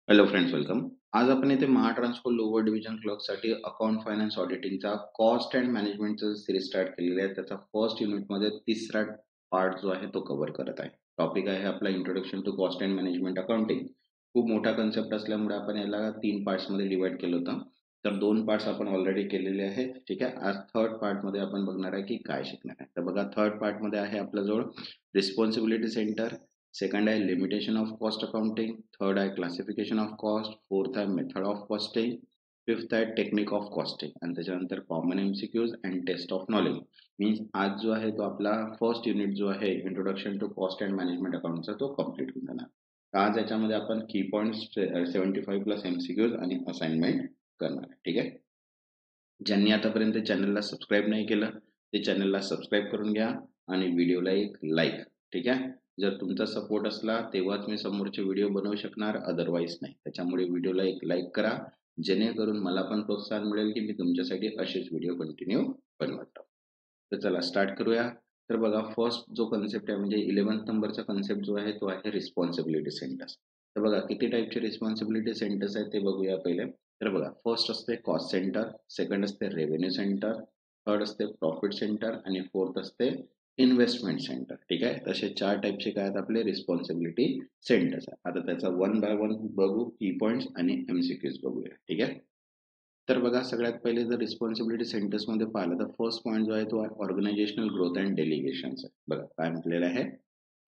Hello friends, welcome. आज आपण इथे महाट्रान्सको लोअर डिव्हिजन क्लर्कसाठी अकाउंट फायनान्स ऑडिटिंगचा कॉस्ट अँड मॅनेजमेंटचा सिरीज स्टार्ट केलेला आहे. त्याचा फर्स्ट युनिटमध्ये तिसरा पार्ट जो आहे तो कव्हर करत आहे. टॉपिक आहे आपला introduction to cost and management accounting. खूप मोठा कन्सेप्ट असल्यामुळे आपण याला 3 पार्ट्समध्ये डिवाइड केलं होतं. तर 2 पार्ट्स आपण ऑलरेडी केलेले आहेत. ठीक आहे. आज थर्ड पार्टमध्ये आपण बघणार आहे की काय शिकणार आहे. तर बघा, थर्ड पार्टमध्ये आहे आपल्याजवळ रिस्पॉन्सिबिलिटी सेंटर, सेकंड आहे limitation of cost accounting, third आहे क्लासिफिकेशन ऑफ कॉस्ट, फोर्थ आहे मेथड ऑफ कॉस्टिंग, फिफ्थ आहे टेक्निक ऑफ कॉस्टिंग आणि त्याच्यानंतर common MCQs and test of knowledge. Means आज जो आहे तो आपला फर्स्ट युनिट जो आहे introduction to cost and management अकाउंटचा तो कम्प्लीट होऊन जाणार. आज याच्यामध्ये आपण की पॉईंट्स 75 प्लस एमसीक्यूज आणि असाइनमेंट करणार आहे. ठीक आहे. ज्यांनी आतापर्यंत चॅनलला सबस्क्राईब नाही केलं ते चॅनलला सबस्क्राईब करून घ्या आणि व्हिडिओला एक लाईक. ठीक आहे. जर तुमचा सपोर्ट असला तेव्हाच मी समोरचे व्हिडिओ बनवू शकणार, अदरवाईज नाही. त्याच्यामुळे व्हिडिओला एक लाईक करा, जेणेकरून मला पण प्रोत्साहन मिळेल की मी तुमच्यासाठी असेच व्हिडिओ कंटिन्यू बनवत राहू. तर चला स्टार्ट करूया. तर बघा, फर्स्ट जो कन्सेप्ट आहे म्हणजे 11th नंबरचा कन्सेप्ट जो आहे तो आहे रिस्पॉन्सिबिलिटी सेंटर्स. तर बघा किती टाईपचे रिस्पॉन्सिबिलिटी सेंटर्स आहेत ते बघूया पहिले. तर बघा, फर्स्ट असते कॉस्ट सेंटर, सेकंड असते रेव्हेन्यू सेंटर, थर्ड असते प्रॉफिट सेंटर आणि फोर्थ असते इन्व्हेस्टमेंट सेंटर. ठीक आहे. तसे 4 टाईपचे काय आहेत आपले रिस्पॉन्सिबिलिटी सेंटर्स आहे. आता त्याचा वन बाय वन बघू, की पॉईंट्स आणि एमसीक्यूज बघूया. ठीक आहे. तर बघा, सगळ्यात पहिले जर रिस्पॉन्सिबिलिटी सेंटर्समध्ये पाहिलं तर फर्स्ट पॉईंट जो आहे तो ऑर्गनायझेशनल ग्रोथ अँड डेलिगेशन्स आहे. बघा काय म्हटलेलं आहे,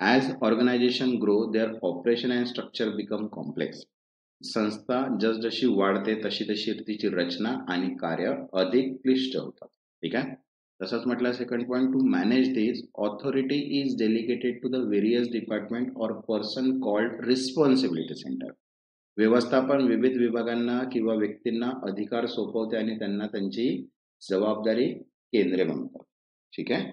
as organisation grow their operation and structure become complex. संस्था जसजशी वाढते तशी तशी तिची रचना आणि कार्य अधिक क्लिष्ट होतात. ठीक आहे. तसंच म्हटलं second point, to manage this authority is delegated to the various department or person called responsibility centre. व्यवस्थापन विविध विभागांना किंवा व्यक्तींना अधिकार सोपवते आणि त्यांना त्यांची जबाबदारी केंद्रे बनवतात. ठीक आहे.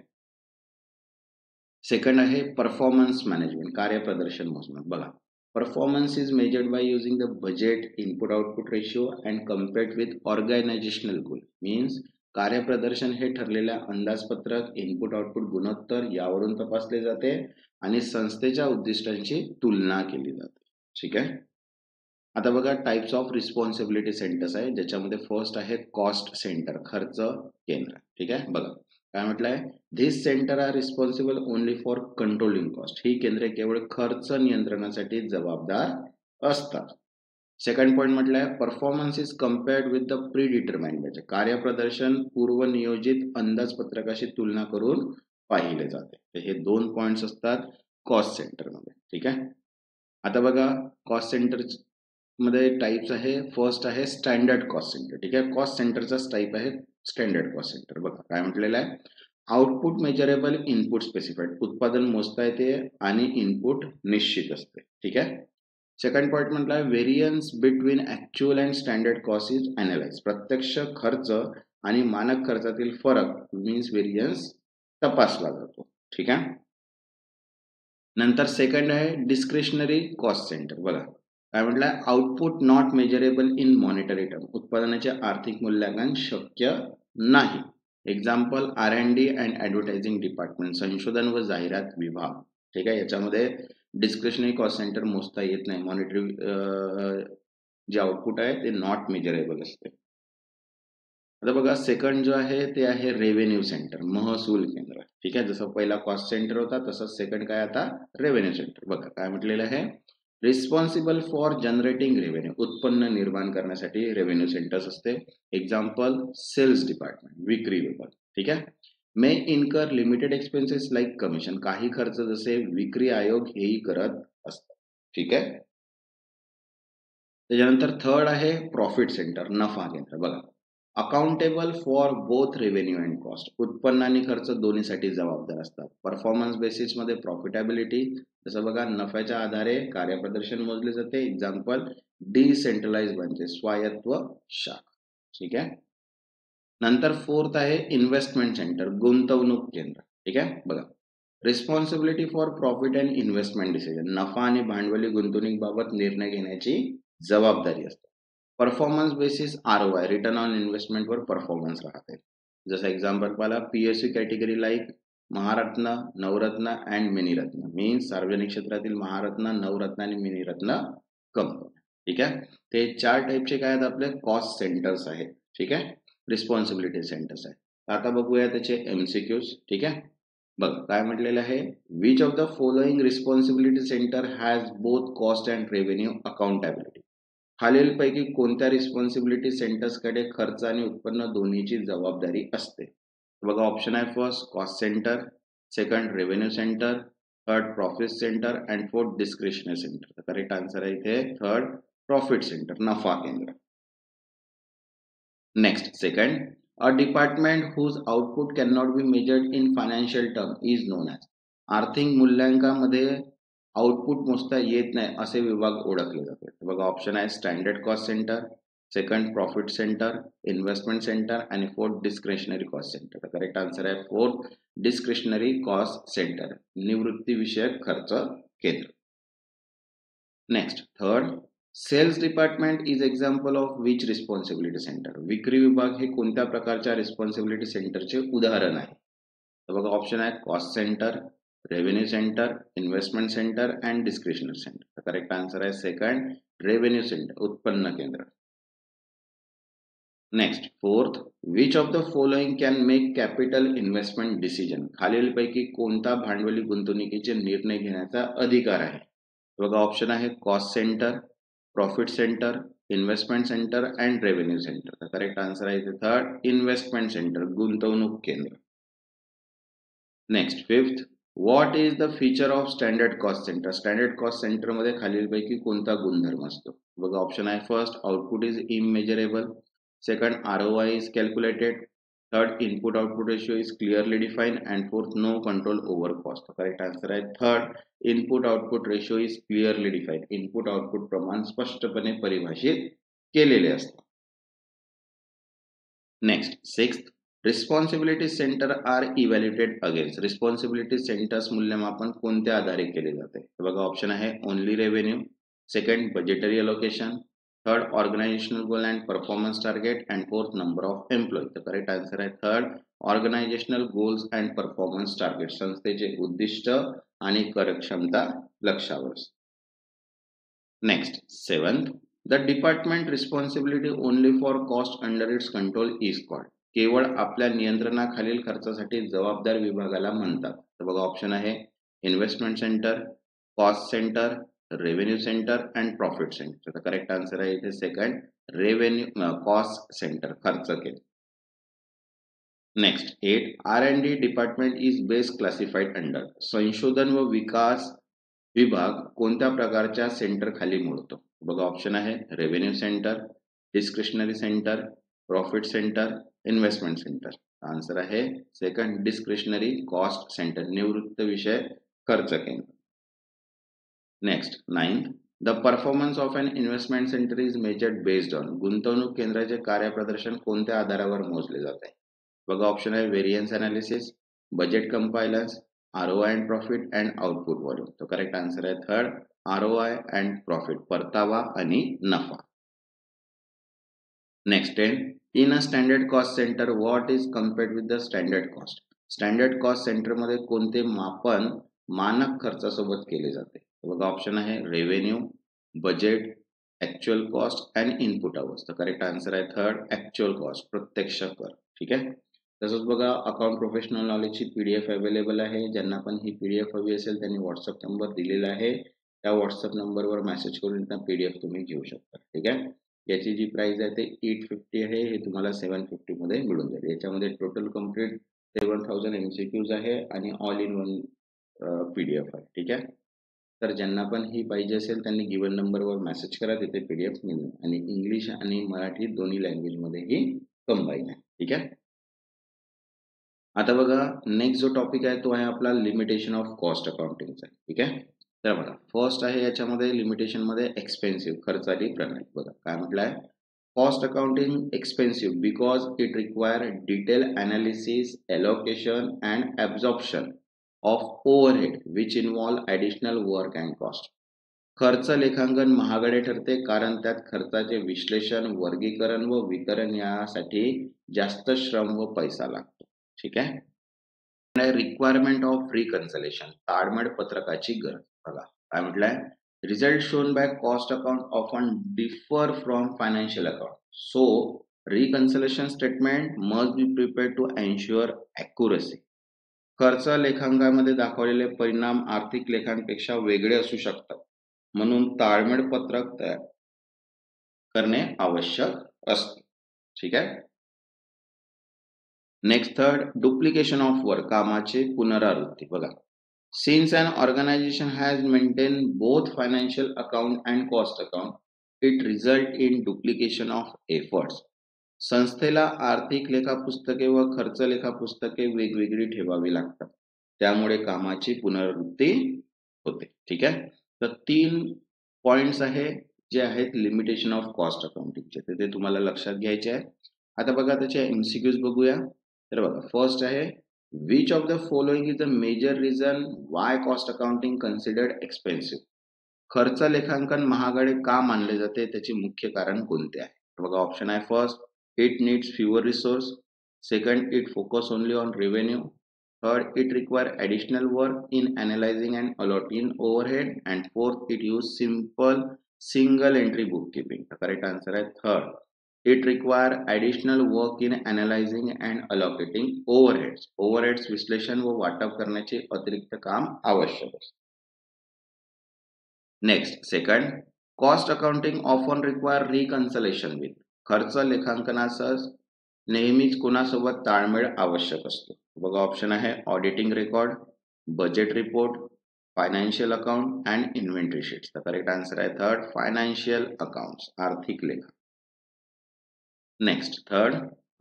सेकंड आहे परफॉर्मन्स मॅनेजमेंट, कार्यप्रदर्शन मोजमाप. बघा, performance is measured by using the budget, input output ratio and compared with organisational goal. Means कार्यप्रदर्शन हे ठरलेल्या अंदाजपत्रक, इनपुट आउटपुट गुणोत्तर यावरून तपासले जाते आणि संस्थेच्या उद्दिष्टांची तुलना केली जाते. ठीक आहे. आता बघा, टाइप्स ऑफ रिस्पॉन्सिबिलिटी सेंटर्स आहे, ज्याच्यामध्ये फर्स्ट आहे कॉस्ट सेंटर, खर्च केंद्र. ठीक आहे. बघा काय म्हटलंय, this centre are responsible only for controlling cost. ही केंद्रे केवळ खर्च नियंत्रणासाठी जबाबदार असतात. सेकंड पॉईंट म्हटलंय, performance is compared with the predetermined budget. कार्यप्रदर्शन पूर्वनियोजित अंदाजपत्रकाशी तुलना करून पाहिले जाते. तर हे 2 पॉइंट्स असतात कॉस्ट सेंटरमध्ये. ठीक आहे. आता बघा, कॉस्ट सेंटर मध्ये टाइप्स आहे, फर्स्ट आहे स्टँडर्ड कॉस्ट सेंटर. ठीक आहे. कॉस्ट सेंटरचाच टाइप आहे स्टँडर्ड कॉस्ट सेंटर. बघा काय म्हटलेलं आहे, आउटपुट मेजरेबल, इनपुट स्पेसिफाईड. उत्पादन मोजता येते आणि इनपुट निश्चित असते. ठीक आहे. सेकंड पॉईंट म्हटलं variance between actual and standard cost is analyse. प्रत्यक्ष खर्च आणि मानक खर्चातील फरक मीन्स व्हेरियन्स तपासला जातो. ठीक आहे. नंतर सेकंड आहे डिस्क्रिशनरी कॉस्ट सेंटर. बघा काय म्हटलं, output not measurable in monetary term. उत्पादनाचे आर्थिक मूल्यांकन शक्य नाही. Example R&D and advertising department, संशोधन व जाहिरात विभाग. ठीक आहे. याच्यामध्ये डिस्क्रिशनरी कॉस्ट सेंटर मोजता येत नाही. मॉनिटरी जे आउटपुट आहे ते नॉट मेजरेबल असते. आता बघा, सेकंड जो आहे ते आहे रेव्हेन्यू सेंटर, महसूल केंद्र. ठीक आहे. जसं पहिला कॉस्ट सेंटर होता तसंच सेकंड काय आता रेव्हेन्यू सेंटर. बघा काय म्हटलेलं आहे, रिस्पॉन्सिबल फॉर जनरेटिंग रेव्हेन्यू. उत्पन्न निर्माण करण्यासाठी रेव्हेन्यू सेंटर्स असते. एक्झाम्पल सेल्स डिपार्टमेंट, विक्री विभाग. ठीक आहे. मे इनकर लिमिटेड एक्सपेन्सेस लाईक कमिशन. काही खर्च जसे विक्री आयोग हेही करत असतात. ठीक आहे. त्याच्यानंतर थर्ड आहे प्रॉफिट सेंटर, नफा केंद्र. बघा, accountable for both revenue and cost. उत्पन्न आणि खर्च दोन्हीसाठी जबाबदार असतात. परफॉर्मन्स बेसिसमध्ये प्रॉफिटेबिलिटी. जसं बघा, नफ्याच्या आधारे कार्यप्रदर्शन मोजले जाते. एक्झाम्पल डिसेंट्रलाइज ब्रांचेस, स्वायत्त शाखा. ठीक आहे. नंतर फोर्थ आहे इन्व्हेस्टमेंट सेंटर, गुंतवणूक केंद्र. ठीक आहे. बघा, responsibility for profit and investment decision. नफा आणि भांडवली गुंतवणुकीबाबत निर्णय घेण्याची जबाबदारी असते. Performance basis ROI, return on इन्व्हेस्टमेंटवर परफॉर्मन्स राहते. जसं एक्झाम्पल पाहिला, PSU category like Maharatna, Navratna and Miniratna. Means सार्वजनिक क्षेत्रातील महारत्न, नवरत्न आणि मिनीरत्न कंपनी. ठीक आहे. ते 4 टाईपचे काय आहेत आपले कॉस्ट सेंटर्स आहेत. ठीक आहे. रिस्पॉन्सिबिलिटी सेंटर्स आहेत. आता बघूया त्याचे एमसीक्यूज. ठीक आहे. बघ काय म्हटलेलं आहे, which of the following responsibility centre has both cost and revenue accountability. खालीलपैकी कोणत्या रिस्पॉन्सिबिलिटी सेंटर्सकडे खर्च आणि उत्पन्न दोन्हीची जबाबदारी असते. बघा ऑप्शन आहे first cost centre, second revenue centre, third profit centre and fourth discretionary centre. तर करेक्ट आन्सर आहे इथे थर्ड प्रॉफिट सेंटर, नफा केंद्र. Next second, a department whose output can not be measured in financial term is known as. आर्थिक मूल्यांकामध्ये output मोजता येत नाही असे विभाग ओळखले जातात. बघा ऑप्शन आहे standard cost centre, second profit centre, investment centre आणि फोर्थ डिस्क्रिशनरी कॉस्ट सेंटर. तर करेक्ट आन्सर आहे फोर्थ डिस्क्रिशनरी कॉस्ट सेंटर, निवृत्ती विषयक खर्च केंद्र. Next third, sales department is example of which responsibility centre. विक्री विभाग हे कोणत्या प्रकारच्या रिस्पॉन्सिबिलिटी सेंटरचे उदाहरण आहे. तर बघा ऑप्शन आहे cost centre, revenue centre, investment centre and discretionary centre. तर करेक्ट आन्सर आहे सेकंड रेव्हेन्यू सेंटर, उत्पन्न केंद्र. Next fourth, which of the following can make capital investment decision. खालीलपैकी कोणता भांडवली गुंतवणुकीचे निर्णय घेण्याचा अधिकार आहे. बघा ऑप्शन आहे cost centre, profit centre, investment centre and revenue centre. तर करेक्ट आन्सर आहे इथे थर्ड इन्व्हेस्टमेंट सेंटर, गुंतवणूक केंद्र. Next fifth, what is the feature of standard cost centre. Standard cost centre मध्ये खालीलपैकी कोणता गुणधर्म असतो. बघा ऑप्शन आहे first output is immeasurable, second ROI is calculated, third input output ratio is clearly defined and fourth no control over cost. The correct answer आहे third input output ratio is clearly defined. input output प्रमाण स्पष्टपणे परिभाषित केलेले असते. Next sixth, responsibility centre are evaluated against. Responsibility centres मूल्यमापन कोणत्या आधारे केले जाते. बघा ऑप्शन आहे only revenue, second budgetary allocation, third organisational goal and performance target and fourth number of employee. तर करेक्ट आन्सर आहे third organisational goals and performance target, संस्थेचे उद्दिष्ट आणि कार्यक्षमता लक्षावर. Next seventh, the department responsibility only for cost under its control is called. केवळ आपल्या नियंत्रणाखालील खर्चासाठी जबाबदार विभागाला म्हणतात. तर बघा ऑप्शन आहे investment centre, cost centre, revenue centre and profit centre. तर करेक्ट आन्सर आहे इथे सेकंड रेव्हेन्यू कॉस्ट सेंटर, खर्च केंद्र. Next eight, R&D department is best classified under. संशोधन व विकास विभाग कोणत्या प्रकारच्या सेंटर खाली मोडतो. बघा ऑप्शन आहे revenue centre, discretionary centre, profit centre, investment centre. Answer आहे सेकंड डिस्क्रिशनरी कॉस्ट सेंटर, निवृत्त विषय खर्च केंद्र. Next ninth, the performance of an investment centre is measured based on. गुंतवणूक केंद्राचे कार्यप्रदर्शन कोणत्या आधारावर मोजले जाते. बघा ऑप्शन आहे variance analysis, budget compliance, ROI and profit and output volume. तो करेक्ट आन्सर आहे थर्ड ROI अँड प्रॉफिट, परतावा आणि नफा. Next 10, in a standard cost centre what is compared with the standard cost. Standard cost centre मध्ये कोणते मापन मानक खर्चासोबत केले जाते. बघा ऑप्शन आहे revenue, budget, actual cost and input hours. तर करेक्ट आन्सर आहे थर्ड ऍक्च्युअल कॉस्ट, प्रत्यक्ष कर. ठीक आहे. तसंच बघा अकाउंट प्रोफेशनल नॉलेजची PDF अवेलेबल आहे. ज्यांना पण ही PDF हवी असेल त्यांनी व्हॉट्सअप नंबर दिलेला आहे, त्या व्हॉट्सअप नंबरवर मेसेज करून त्या PDF तुम्ही घेऊ शकता. ठीक आहे. याची जी प्राइस आहे ते 850 आहे, हे तुम्हाला 750 मध्ये मिळून जाईल. याच्यामध्ये टोटल कम्प्लीट 7000 MCQs आहे आणि ऑल इन वन PDF आहे. ठीक आहे. तर ज्यांना पण ही पाहिजे असेल त्यांनी गिवन नंबरवर मेसेज करा, तिथे PDF मिळेल आणि इंग्लिश आणि मराठी दोन्ही लँग्वेज मध्ये ही कंबाईन आहे. ठीक आहे. आता बघा नेक्स्ट जो टॉपिक आहे तो आहे आपला लिमिटेशन ऑफ कॉस्ट अकाउंटिंगचा. ठीक आहे. तर बघा फर्स्ट आहे याच्यामध्ये लिमिटेशन मध्ये एक्सपेन्सिव्ह, खर्चाची प्रणाली. बघा काय म्हटलंय, cost accounting expensive because it require detail analysis, allocation and absorption of overhead which involve additional work and cost. खर्च लेखांकन महागडे ठरते कारण त्यात खर्चाचे विश्लेषण, वर्गीकरण व वितरण यासाठी जास्त श्रम व पैसा लागतो. ठीक आहे. रिक्वायरमेंट ऑफ रिकन्सलेशन, ताळमेळ पत्रकाची गरज. बघा काय म्हटलंय, Results shown by cost account often differ from financial account. So reconciliation statement must be prepared to ensure accuracy. खर्च लेखांकनामध्ये दाखवलेले परिणाम आर्थिक लेखांपेक्षा वेगळे असू शकतात, म्हणून ताळमेळ पत्रक तयार करणे आवश्यक असते. ठीक आहे. Next third, duplication of work, कामाची पुनरावृत्ती. बघा, since an organization has maintained both financial account and cost account, it result in duplication of efforts. संस्थेला आर्थिक लेखापुस्तके व खर्च लेखापुस्तके वेगवेगळी ठेवावी लागतात, त्यामुळे कामाची पुनरावृत्ती होते. ठीक आहे. तर 3 पॉइंट्स आहे जे आहेत लिमिटेशन ऑफ कॉस्ट अकाउंटिंगचे, ते तुम्हाला लक्षात घ्यायचे आहे. आता बघा त्याचे एमसीक्यूज बघूया. तर बघा, फर्स्ट आहे, which of the following is the major reason why cost accounting considered expensive? खर्च लेखांकन महागडे का मानले जाते, त्याचे मुख्य कारण कोणते आहे? बघा, ऑप्शन आहे first, it needs fewer resource. Second, it focus only on revenue. Third, it require additional work in analyzing and allotting overhead. And fourth, it use simple single entry bookkeeping. The correct answer is third. It require additional work in analyzing and allocating overheads. Overheads विश्लेषण व वाटप करण्याचे अतिरिक्त काम आवश्यक असते. Next, second, cost accounting often require reconciliation with. खर्च लेखांकनासह नेहमीच कोणासोबत ताळमेळ आवश्यक असतो. बघा, ऑप्शन आहे auditing record, budget report, financial account and inventory sheets. The correct answer आहे थर्ड, फायनान्शियल अकाउंट्स, आर्थिक लेखा. Next, third,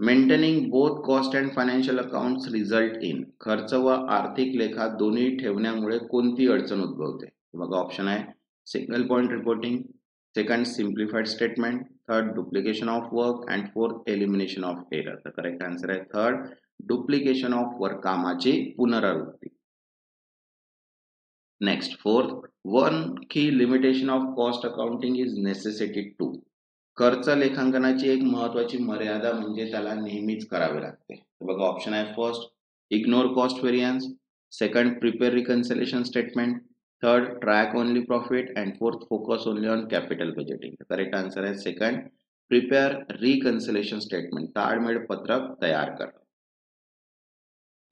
maintaining both cost and financial accounts result in. खर्च व आर्थिक लेखा दोन्ही ठेवण्यामुळे कोणती अडचण उद्भवते? बघा, ऑप्शन आहे single point reporting, second simplified statement, third duplication of work and fourth elimination of error. The correct answer आहे थर्ड, डुप्लिकेशन ऑफ वर्क, कामाची पुनरावृत्ती. Next, fourth, one key limitation of cost accounting is necessity to. खर्च लेखांकनाची एक महत्वाची मर्यादा म्हणजे त्याला नेहमीच करावे लागते. बघा, ऑप्शन आहे first, ignore cost variance, second, prepare reconciliation statement, third, track only profit and fourth, focus only on capital budgeting. Correct answer आहे सेकंड, प्रिपेअर रिकन्सिलेशन स्टेटमेंट, ताळमेळ पत्रक तयार करा.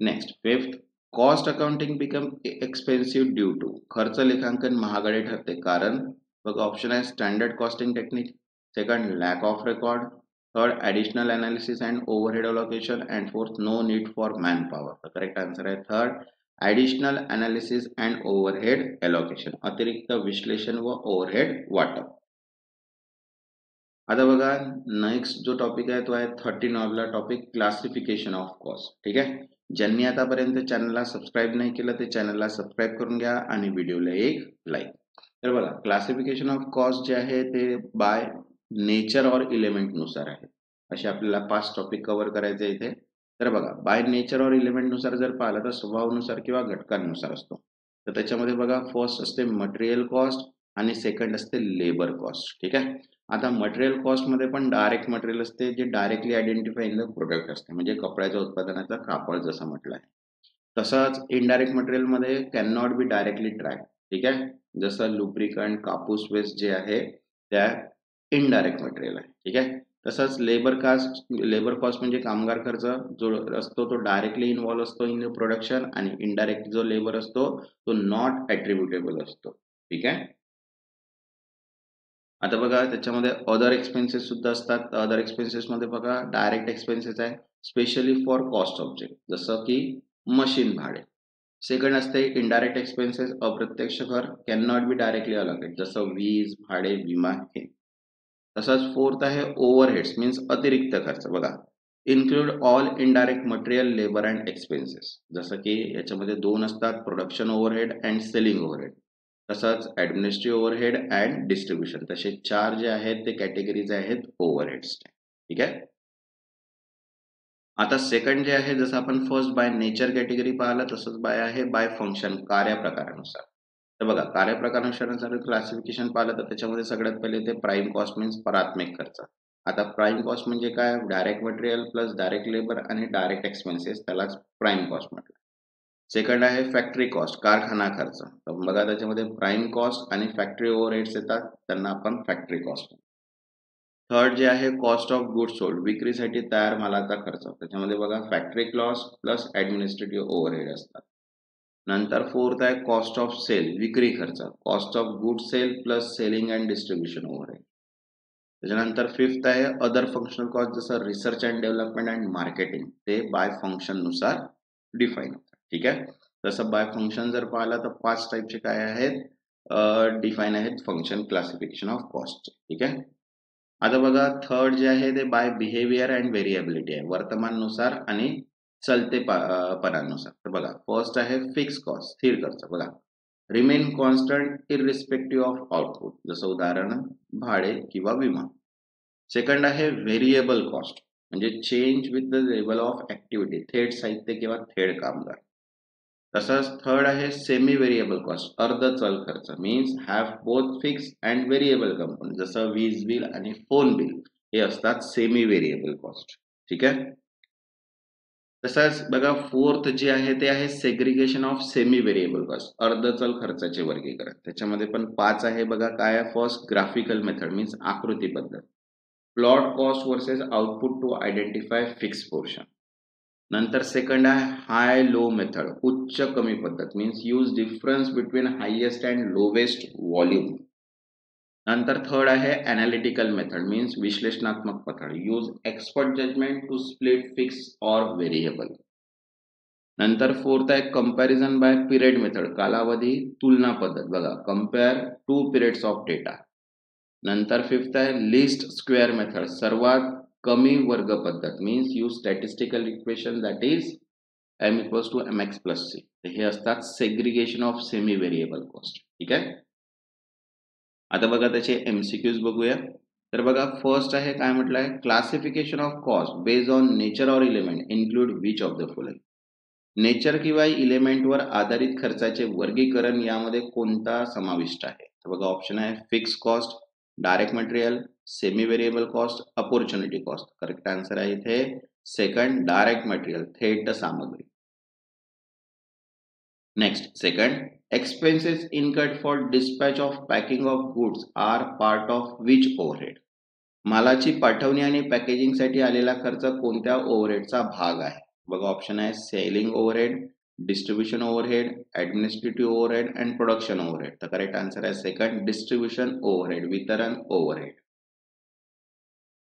Next, fifth, cost accounting become expensive due to. खर्च लेखांकन महागडे ठरते कारण, बघा, ऑप्शन आहे standard costing technique, second, lack of record, third, additional analysis and overhead allocation, and fourth, no need for manpower. The correct answer is third, additional analysis and overhead allocation, अतिरिक्त विश्लेषण व overhead वाटप. आता बघा, next जो topic आहे तो आहे 13 टॉपिक, क्लासिफिकेशन ऑफ कॉस्ट. ठीक आहे. ज्यांनी आतापर्यंत चॅनलला सबस्क्राईब नाही केलं ते चॅनलला सबस्क्राईब करून घ्या आणि व्हिडिओला एक लाईक. तर बघा, क्लासिफिकेशन ऑफ कॉस्ट जे आहे ते बाय नेचर और इलेमेंट नुसार आहे. असे आपल्याला 5 टॉपिक कव्हर करायचे इथे. तर बघा, बाय नेचर और इलेमेंट नुसार जर पाहिलं तर स्वभावानुसार किंवा घटकांनुसार असतो. तर त्याच्यामध्ये बघा, फर्स्ट असते मटेरियल कॉस्ट आणि सेकंड असते लेबर कॉस्ट. ठीक आहे. आता मटेरियल कॉस्ट मध्ये पण डायरेक्ट मटेरियल असते जे directly identify in the product असते, म्हणजे कपड्याच्या उत्पादनाचा कापड जसं म्हटलं आहे. तसंच इनडायरेक्ट मटेरियल मध्ये can not be directly track. ठीक आहे. जसं लुब्रिकंट, कापूस वेस्ट जे आहे त्या इनडायरेक्ट मटेरियल आहे. ठीक आहे. तसंच लेबर कॉस्ट म्हणजे कामगार खर्च जो असतो तो डायरेक्टली इन्व्हॉल्व असतो इन प्रोडक्शन, आणि इनडायरेक्ट जो लेबर असतो तो नॉट ॲट्रिब्युटेबल असतो. ठीक आहे. आता बघा, त्याच्यामध्ये अदर एक्सपेन्सेस सुद्धा असतात. अदर एक्सपेन्सेस मध्ये बघा, डायरेक्ट एक्सपेन्सेस आहे स्पेशली फॉर कॉस्ट ऑब्जेक्ट, जसं की मशीन भाडे. सेकंड असते इनडायरेक्ट एक्सपेन्सेस, अप्रत्यक्ष कर, can not be directly allocate, जसं वीज, भाडे, विमा हे. तसंच फोर्थ आहे ओव्हरहेड्स मीन्स अतिरिक्त खर्च. बघा, include all indirect material, labour and expenses. जसं की याच्यामध्ये 2 असतात, production overhead and selling overhead. तसंच ऍडमिनिस्ट्रेटिव्ह ओव्हरहेड अँड डिस्ट्रीब्युशन. तसे 4 जे आहेत ते कॅटेगरीज आहेत ओव्हरहेड्स. ठीक आहे. आता सेकंड जे आहे, जसं आपण फर्स्ट बाय नेचर कॅटेगरी पाहिलं तसंच बाय आहे बाय फंक्शन, कार्यप्रकारानुसार. तर बघा, कार्यप्रकारानुसार क्लासिफिकेशन पाहिलं तर त्याच्यामध्ये सगळ्यात पहिले ते प्राइम कॉस्ट मीन्स प्राथमिक खर्च. आता प्राइम कॉस्ट म्हणजे काय, direct material plus direct labour आणि डायरेक्ट एक्सपेन्सेस, त्यालाच प्राइम कॉस्ट म्हटलं. सेकंड आहे फॅक्टरी कॉस्ट, कारखाना खर्च. तर बघा त्याच्यामध्ये प्राइम कॉस्ट आणि फॅक्टरी ओव्हरहेड्स येतात, त्यांना आपण फॅक्टरी कॉस्ट. थर्ड जे आहे कॉस्ट ऑफ गुड्स सोल्ड, विक्रीसाठी तयार मालाचा खर्च. त्याच्यामध्ये बघा factory cost plus administrative overhead असतात. नंतर फोर्थ आहे कॉस्ट ऑफ सेल, विक्री खर्च, cost of goods sale plus selling and distribution overhead. त्याच्यानंतर फिफ्थ आहे अदर फंक्शनल कॉस्ट, जसं research and development and marketing, ते बाय फंक्शन नुसार डिफाईन होतात. ठीक आहे. तसं बाय फंक्शन जर पाहिलं तर 5 टाईपचे काय आहेत डिफाईन आहेत फंक्शन क्लासिफिकेशन ऑफ कॉस्ट. ठीक आहे. आता बघा थर्ड जे आहे ते बाय बिहेवियर अँड व्हेरिएबिलिटी आहे, वर्तमानानुसार आणि पणानुसार. तर बघा फर्स्ट आहे फिक्स कॉस्ट, स्थिर खर्च. बघा remain constant irrespective of output, जसं उदाहरण भाडे किंवा विमा. सेकंड आहे व्हेरिएबल कॉस्ट, म्हणजे change with the level of activity, थेट साहित्य किंवा थेट कामगार. तसंच थर्ड आहे सेमी व्हेरिएबल कॉस्ट, अर्ध चल खर्च, means have both fix and variable component, जसं वीज बिल आणि फोन बिल हे असतात सेमी व्हेरिएबल कॉस्ट. ठीक आहे. तसंच बघा फोर्थ जे आहे ते आहे segregation of semi variable cost, अर्ध चल खर्चाचे वर्गीकरण. त्याच्यामध्ये पण 5 आहे. बघा काय आहे, फर्स्ट ग्राफिकल मेथड, मीन्स आकृती पद्धत. Plot cost versus output to identify fix portion. नंतर सेकंड आहे हाय लो मेथड, उच्च कमी पद्धत, means use difference between highest and lowest volume. नंतर थर्ड आहे एनालिटिकल मेथड, मीन्स विश्लेषणात्मक पद्धत, use expert judgement to split fix or variable. नंतर फोर्थ आहे कंपॅरिझन बाय पिरियड मेथड, कालावधी तुलना पद्धत. बघा कंपेअर 2 पिरियड्स ऑफ डेटा. नंतर फिफ्थ आहे लिस्ट स्क्वेअर मेथड, सर्वात कमी वर्ग पद्धत, means use statistical equation that is m equals to mx plus c. हे असतात segregation of semi variable cost. ठीक आहे. आता बघा त्याचे एमसीक्यूज बघूया. तर बघा फर्स्ट आहे काय म्हटलंय, classification of cost based on nature और element include which of the following. Nature किंवा इलिमेंटवर आधारित खर्चाचे वर्गीकरण यामध्ये कोणता समाविष्ट आहे. तर बघा ऑप्शन आहे fix cost, direct material, semi variable cost, opportunity cost. Correct answer आहे इथे सेकंड, डायरेक्ट मटेरियल, थेट सामग्री. Next second, expenses incurred for dispatch of packing of goods are part of which overhead. मालाची पाठवणी आणि पॅकेजिंगसाठी आलेला खर्च कोणत्या ओव्हरहेडचा भाग आहे. बघा ऑप्शन आहे selling overhead, distribution overhead, administrative overhead and production overhead. तर करेक्ट आन्सर आहे सेकंड, डिस्ट्रीब्युशन ओव्हरहेड, वितरण overhead.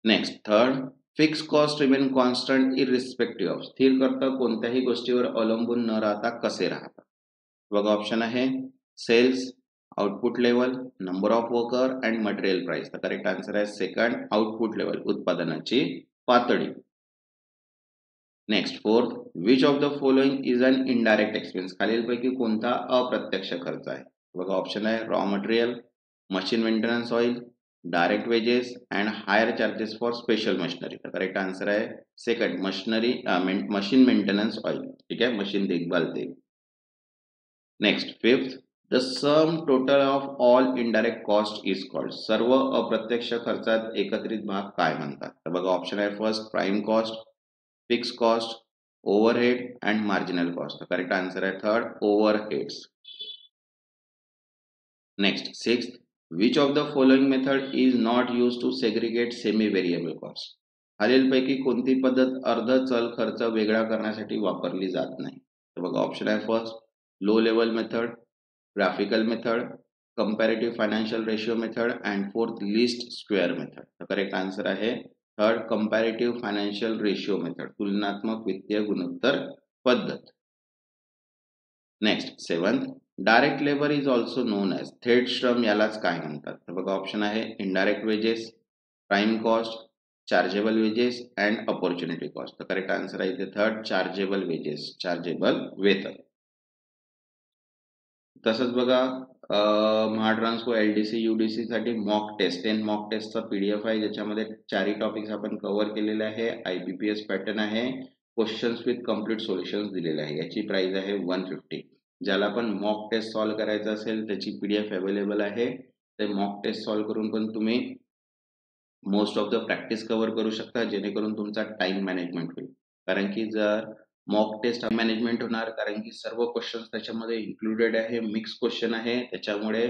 Next third, fix cost remain constant irrespective of, स्थिर खर्च कोणत्याही गोष्टीवर अवलंबून न राहता कसे राहतात. बघा ऑप्शन आहे sales, output level, number of worker and material price. तर करेक्ट आन्सर आहे सेकंड, आउटपुट लेवल, उत्पादनाची पातळी. Next fourth, which of the following is an indirect expense, खालीलपैकी कोणता अप्रत्यक्ष खर्च आहे. बघा ऑप्शन आहे raw material, machine maintenance oil, direct wages and hire charges for special machinery. तर करेक्ट आन्सर आहे सेकंड, मशीन मेंटेनन्स ऑइल. ठीक आहे, मशीन देखभाल तेल. Next fifth, the sum total of all indirect cost is called, सर्व अप्रत्यक्ष खर्चात एकत्रित भाग काय म्हणतात. तर बघा ऑप्शन आहे first prime cost, fix cost, overhead and marginal cost. तर करेक्ट आन्सर आहे third, overheads. Next sixth, which of the following method is not use to segregate semi variable cost, खालीलपैकी कोणती पद्धत अर्ध चल खर्च वेगळा करण्यासाठी वापरली जात नाही. तर बघा ऑप्शन आहे first low level method, graphical method, comparative financial ratio method and fourth least square method. तर करेक्ट आन्सर आहे third, comparative financial ratio method, तुलनात्मक वित्तीय गुणोत्तर पद्धत. Next seventh, direct labour is also known as, थेट श्रम यालाच काय म्हणतात. तर बघा ऑप्शन आहे indirect wages, prime cost, chargeable wages and opportunity cost. तर करेक्ट आन्सर आहे इथे थर्ड, चार्जेबल वेजेस, चार्जेबल वेतन. तसंच बघा महाट्रान्सको एलडीसी यूडीसी साठी मॉक टेस्ट, 10 मॉक टेस्टचा पीडीएफ आहे, ज्याच्यामध्ये चारही टॉपिक्स आपण कव्हर केलेले आहे. आयबीपीएस पॅटर्न आहे, क्वेश्चन्स विथ कम्प्लीट सोल्युशन्स दिलेले आहे. याची प्राइस आहे 150. ज्याला पण मॉक टेस्ट सॉल्व्ह करायचं असेल त्याची पीडीएफ अवेलेबल आहे. ते मॉक टेस्ट सॉल्व्ह करून पण तुम्ही most of the practice cover करू शकता, जेणेकरून तुमचा टाइम मॅनेजमेंट होईल. कारण की जर मॉक टेस्ट मॅनेजमेंट होणार, कारण की सर्व क्वेश्चन त्याच्यामध्ये इन्क्लुडेड आहे, मिक्स क्वेश्चन आहे, त्याच्यामुळे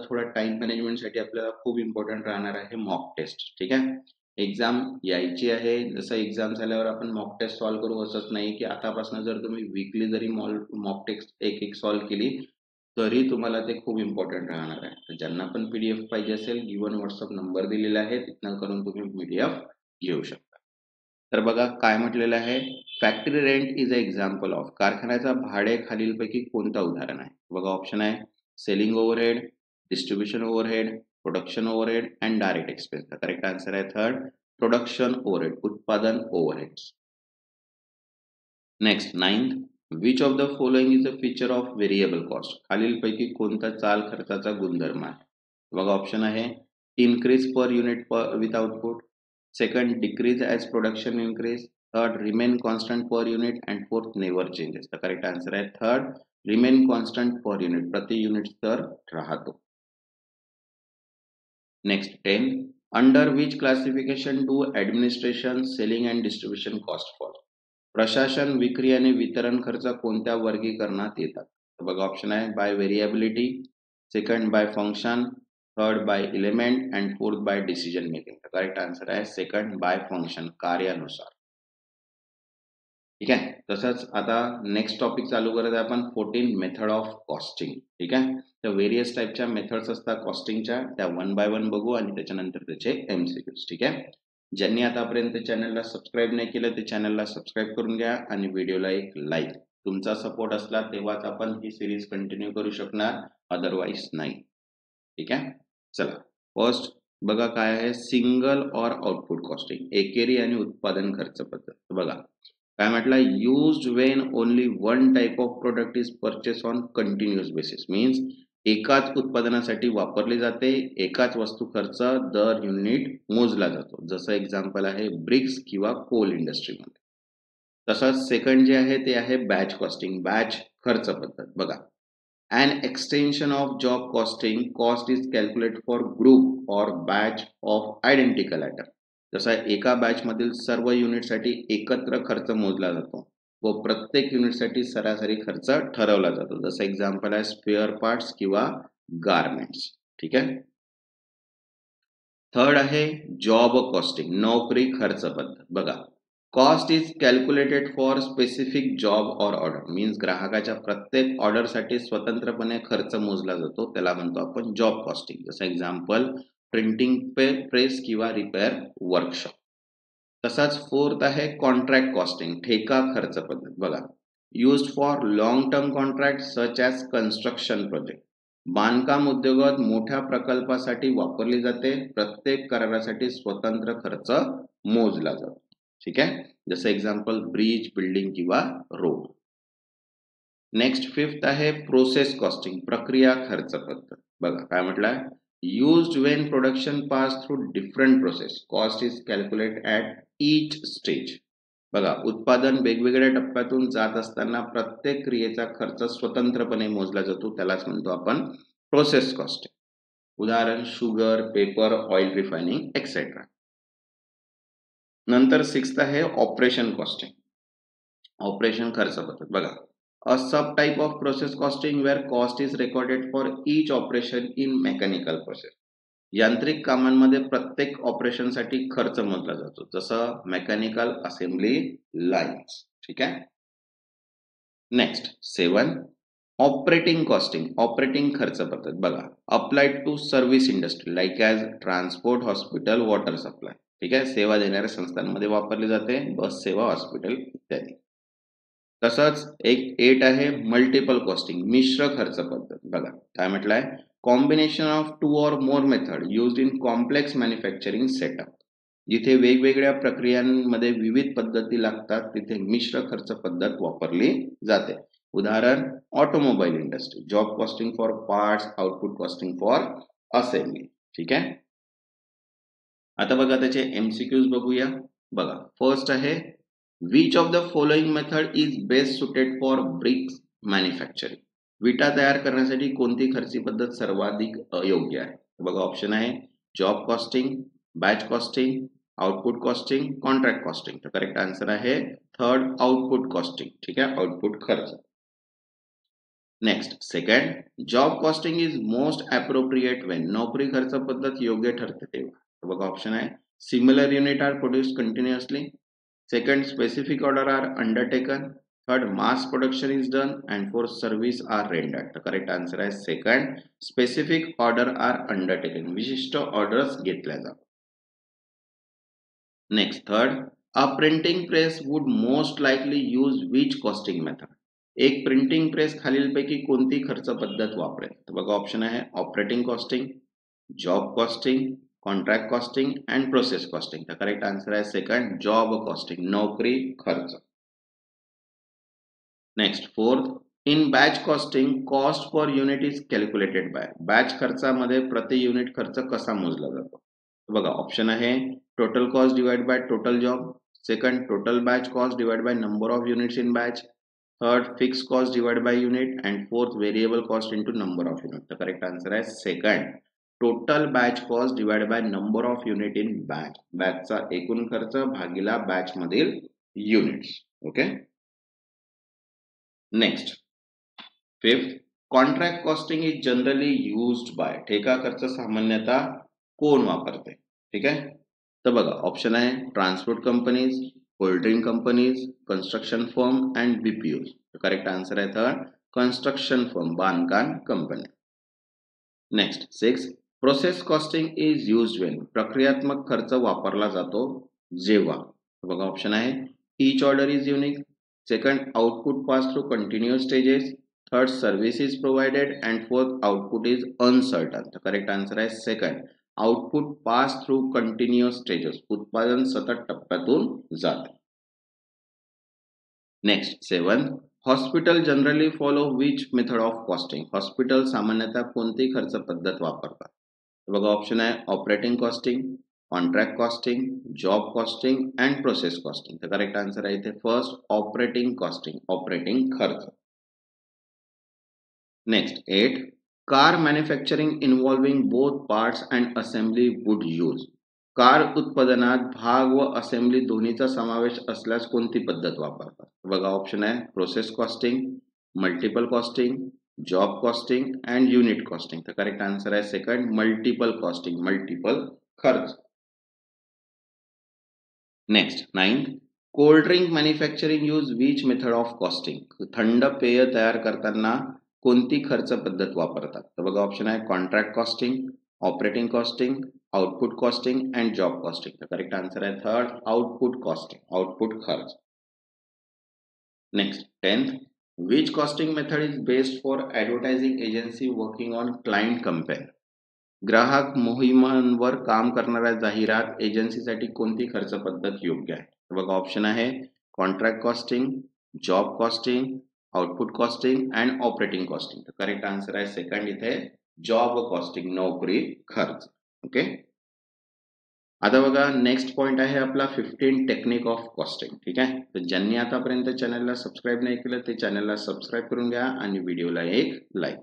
थोडा टाइम मॅनेजमेंटसाठी आपल्याला खूप इम्पॉर्टंट राहणार आहे मॉक टेस्ट. ठीक आहे, एक्झाम यायची आहे, जसं एक्झाम झाल्यावर आपण मॉक टेस्ट सॉल्व्ह करू असंच नाही की आतापासून जर तुम्ही वीकली जरी मॉक टेस्ट एक एक सॉल्व्ह केली तरी तुम्हाला ते खूप इम्पॉर्टंट राहणार आहे. तर ज्यांना पण PDF पाहिजे असेल, गिवन व्हॉट्सअप नंबर दिलेला आहे, तिथनं करून तुम्ही PDF घेऊ शकता. तर बघा काय म्हटलेलं आहे, factory rent is a example of, कारखान्याचा भाडे खालीलपैकी कोणतं उदाहरण आहे. बघा ऑप्शन आहे selling overhead, distribution overhead, production overhead and direct expense. Correct answer आहे थर्ड, प्रोडक्शन ओव्हरहेड, उत्पादन overhead. Next 9th, which of the following is a feature of variable cost, खालीलपैकी कोणता चाल खर्चाचा गुणधर्म आहे. बघा ऑप्शन आहे increase per unit with output, second decrease as production increase, third remain constant per unit and fourth never changes. तर correct answer आहे third, remain constant per unit, प्रति युनिट दर राहतो. Next 10, under which classification do administration, selling and distribution cost fall, प्रशासन, विक्री आणि वितरण खर्च कोणत्या वर्गीकरणात येतात. बघा ऑप्शन आहे by variability, second by function, third by element and fourth by decision making. Correct answer आहे सेकंड बाय फंक्शन, कार्यानुसार. ठीक आहे, तसंच आता नेक्स्ट टॉपिक चालू करत आहे आपण 14 मेथड ऑफ कॉस्टिंग. ठीक आहे, तर व्हेरियस टाईपच्या मेथड्स असतात कॉस्टिंगच्या, त्या वन बाय वन बघू आणि त्याच्यानंतर त्याचे MCQs. ठीक आहे, ज्यांनी आतापर्यंत चॅनलला सबस्क्राईब नाही केलं ते चॅनलला सबस्क्राईब करून घ्या आणि व्हिडिओला एक लाईक, तुमचा सपोर्ट असला तेव्हाच आपण ही सिरीज कंटिन्यू करू शकणार, अदरवाईज नाही. ठीक आहे, चला फर्स्ट बघा काय आहे सिंगल ऑर आउटपुट कॉस्टिंग, एकेरी आणि उत्पादन खर्च पद्धत. बघा काय म्हटलं, used Wien only one type of product is purchase on continuous basis, means एकाच उत्पादनासाठी वापरली जाते, एकाच वस्तू खर्च दर युनिट मोजला जातो, जसं एक्झाम्पल आहे ब्रिक्स किंवा कोल इंडस्ट्रीमध्ये. तसंच सेकंड जे आहे ते आहे बॅच कॉस्टिंग, बॅच खर्च पद्धत. बघा an extension of job costing, cost is calculated for group or batch of identical item. जसा एका बॅच मधील सर्व युनिटसाठी एकत्र खर्च मोजला जातो व प्रत्येक युनिटसाठी सरासरी खर्च ठरवला जातो, जसं एक्झाम्पल आहे स्पेअर पार्ट्स किंवा गारमेंट्स. ठीक आहे, थर्ड आहे जॉब कॉस्टिंग, नोकरी खर्च पद्धत. बघा cost is calculated for specific job और ऑर्डर, मीन्स ग्राहकाच्या प्रत्येक ऑर्डरसाठी स्वतंत्रपणे खर्च मोजला जातो, त्याला म्हणतो आपण जॉब कॉस्टिंग, जसं एक्झाम्पल प्रिंटिंग प्रेस किंवा रिपेअर वर्कशॉप. तसाच फोर्थ आहे कॉन्ट्रॅक्ट कॉस्टिंग, ठेका खर्च पद्धत. बघा used for long term contract such as construction project, बांधकाम उद्योगात मोठ्या प्रकल्पासाठी वापरली जाते, प्रत्येक करारासाठी स्वतंत्र खर्च मोजला जातो. ठीक आहे, जसं एक्झाम्पल ब्रिज, बिल्डिंग किंवा रोड. नेक्स्ट फिफ्थ आहे प्रोसेस कॉस्टिंग, प्रक्रिया खर्च पद्धत. बघा काय म्हटलंय, used when production pass through different process, cost is calculated at each stage. बघा उत्पादन वेगवेगळ्या टप्प्यातून जात असताना प्रत्येक क्रियेचा खर्च स्वतंत्रपणे मोजला जातो, त्यालाच म्हणतो आपण प्रोसेस कॉस्टिंग. उदाहरण sugar, paper, oil refining etcetera. नंतर सिक्स्थ आहे ऑपरेशन कॉस्टिंग, ऑपरेशन खर्च पद्धत. बघा a sub type of process costing where cost is recorded for each operation in mechanical process, यांत्रिक कामांमध्ये प्रत्येक ऑपरेशनसाठी खर्च मोजला जातो, जसं मेकॅनिकल असेंब्ली लाईन्स. ठीक आहे, नेक्स्ट 7, ऑपरेटिंग कॉस्टिंग, ऑपरेटिंग खर्च पद्धत. बघा applied to service industry like as transport, hospital, water supply. ठीक आहे, सेवा देणाऱ्या संस्थांमध्ये वापरली जाते, बस सेवा, हॉस्पिटल इत्यादी. तसंच एक 8 आहे मल्टिपल कॉस्टिंग, मिश्र खर्च पद्धत. बघा काय म्हटलंय, combination of 2 or more method used in complex manufacturing setup, जिथे वेगवेगळ्या प्रक्रियांमध्ये विविध पद्धती लागतात तिथे मिश्र खर्च पद्धत वापरली जाते. उदाहरण automobile industry, job costing for parts, output costing for assembly. ठीक आहे, आता बघा त्याचे MCQs बघूया. बघा फर्स्ट आहे which of the following method is best suited for bricks manufacturing, विटा तयार करण्यासाठी कोणती खर्ची पद्धत सर्वाधिक योग्य आहे. बघा ऑप्शन आहे job costing, batch costing, output costing, contract costing. तर करेक्ट आन्सर आहे थर्ड, आउटपुट कॉस्टिंग. ठीक आहे, आउटपुट खर्च. Next second, job costing is most appropriate Wien. नोकरी खर्च पद्धत योग्य ठरते तेव्हा. तर बघा ऑप्शन आहे similar unit are produce continuously. Second, specific order are undertaken. Third, mass production is done. And fourth, service are rendered. तर करेक्ट आन्सर आहे second, specific order are undertaken. विशिष्ट ऑर्डर्स घेतल्या जातात. Next third, a printing press would most likely use which costing method. एक printing press खालीलपैकी कोणती खर्च पद्धत वापरेल. तर बघा ऑप्शन आहे operating costing, job costing, contract costing and process costing. तर करेक्ट आन्सर आहे सेकंड, जॉब कॉस्टिंग, नोकरी खर्च. Next fourth, in batch costing cost per unit is calculated by. Batch खर्चामध्ये प्रति युनिट खर्च कसा मोजला जातो. बघा ऑप्शन आहे total cost divide by total job. Second, total batch cost divide by number of units in batch. Third, fix cost divide by unit. And fourth, variable cost into number of unit. तर correct answer आहे second, total batch cost divide by number of unit in batch. बॅचचा एकूण खर्च भागिला batch मधील युनिट्स. Okay. Next fifth, contract costing is generally used by. ठेका खर्च सामान्यतः कोण वापरते. ठीक आहे. तर बघा ऑप्शन आहे transport companies, holding companies, construction firm and BPO. Correct answer आहे थर्ड, कन्स्ट्रक्शन फर्म, बांधकाम company. Next six, process costing is used Wien. प्रक्रियात्मक खर्च वापरला जातो जेव्हा. बघा ऑप्शन आहे each order is unique. Second, output pass through continuous stages. Third, service is provided. And fourth, output is uncertain. तर correct answer आहे second, output pass through continuous stages. उत्पादन सतत टप्प्यातून जाते. Next seven, hospital generally follow which method of costing. Hospital सामान्यतः कोणती खर्च पद्धत वापरतात. बघा ऑप्शन आहे operating costing, contract costing, job costing and process costing. तर करेक्ट आन्सर आहे इथे फर्स्ट, ऑपरेटिंग कॉस्टिंग, ऑपरेटिंग खर्च. Next eight, car manufacturing involving both parts and assembly would use. Car उत्पादनात भाग व असेंब्ली दोन्हीचा समावेश असल्यास कोणती पद्धत वापरतात. बघा ऑप्शन आहे process costing, multiple costing, job costing and unit costing. तर करेक्ट आन्सर आहे सेकंड, मल्टिपल कॉस्टिंग, मल्टिपल खर्च. Next ninth, cold drink manufacturing use which method of costing. थंड पेय तयार करताना कोणती खर्च पद्धत वापरतात. तर बघा ऑप्शन आहे contract costing, operating costing, output costing and job costing. तर करेक्ट आन्सर आहे थर्ड, आउटपुट कॉस्टिंग, आउटपुट खर्च. Next tenth, which costing method is best for advertising agency working on client compare. ग्राहक मोहिमांवर काम करणाऱ्या जाहिरात एजन्सीसाठी कोणती खर्च पद्धत योग्य आहे. बघा ऑप्शन आहे contract costing, job costing, output costing and operating costing. तर करेक्ट आन्सर आहे सेकंड इथे, जॉब कॉस्टिंग, नोकरी खर्च. ओके. आता बघा नेक्स्ट पॉइंट आहे आपला 15 टेक्निक ऑफ कॉस्टिंग. ठीक आहे. तर ज्यांनी आतापर्यंत चॅनलला सबस्क्राईब नाही केलं ते चॅनलला सबस्क्राईब करून घ्या आणि व्हिडिओला एक लाईक.